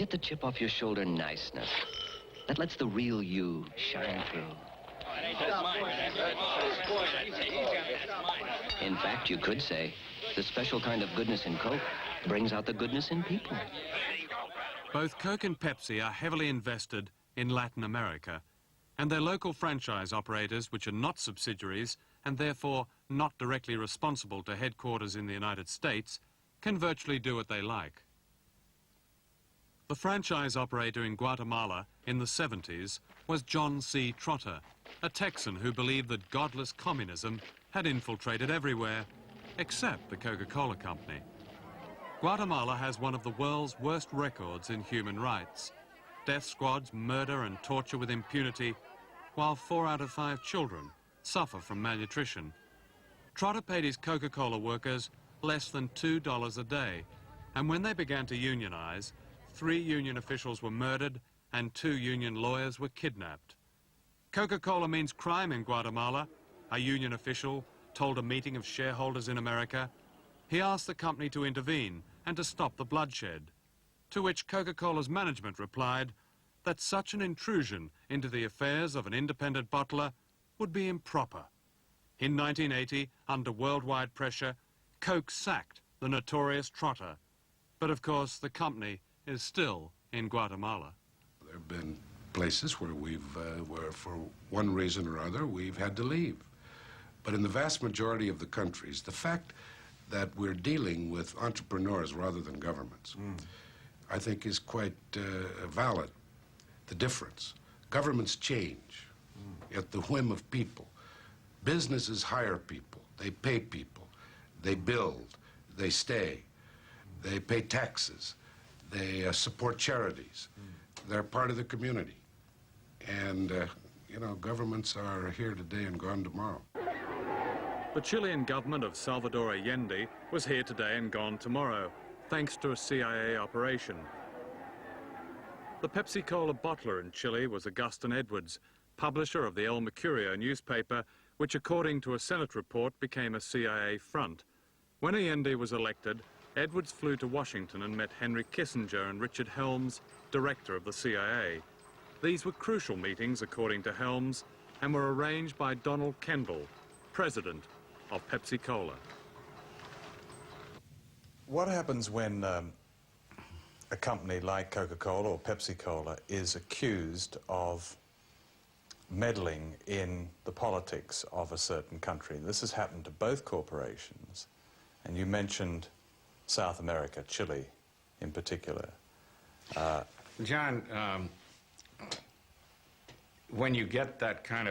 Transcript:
Get the chip off your shoulder niceness. That lets the real you shine through. In fact, you could say, the special kind of goodness in Coke brings out the goodness in people. Both Coke and Pepsi are heavily invested in Latin America, and their local franchise operators, which are not subsidiaries and therefore not directly responsible to headquarters in the United States, can virtually do what they like. The franchise operator in Guatemala in the 70s was John C. Trotter, a Texan who believed that godless communism had infiltrated everywhere, except the Coca-Cola Company. Guatemala has one of the world's worst records in human rights. Death squads murder and torture with impunity, while 4 out of 5 children suffer from malnutrition. Trotter paid his Coca-Cola workers less than $2 a day, and when they began to unionize, 3 union officials were murdered and 2 union lawyers were kidnapped. Coca-Cola means crime in Guatemala, a union official told a meeting of shareholders in America. He asked the company to intervene and to stop the bloodshed, to which Coca-Cola's management replied that such an intrusion into the affairs of an independent bottler would be improper. In 1980, under worldwide pressure, Coke sacked the notorious Trotter. But of course, the company is still in Guatemala. There have been places where where for one reason or other, we've had to leave. But in the vast majority of the countries, the fact that we're dealing with entrepreneurs rather than governments, I think is quite valid. The difference. Governments change at the whim of people. Businesses hire people, they pay people, they build, they stay, they pay taxes, they support charities. They're part of the community. And, you know, governments are here today and gone tomorrow. The Chilean government of Salvador Allende was here today and gone tomorrow, thanks to a CIA operation. The Pepsi-Cola bottler in Chile was Augustin Edwards, publisher of the El Mercurio newspaper, which according to a Senate report became a CIA front. When Allende was elected, Edwards flew to Washington and met Henry Kissinger and Richard Helms, director of the CIA. These were crucial meetings, according to Helms, and were arranged by Donald Kendall, president of Pepsi-Cola. What happens when a company like Coca-Cola or Pepsi-Cola is accused of meddling in the politics of a certain country? This has happened to both corporations, and you mentioned South America, Chile in particular. John, when you get that kind of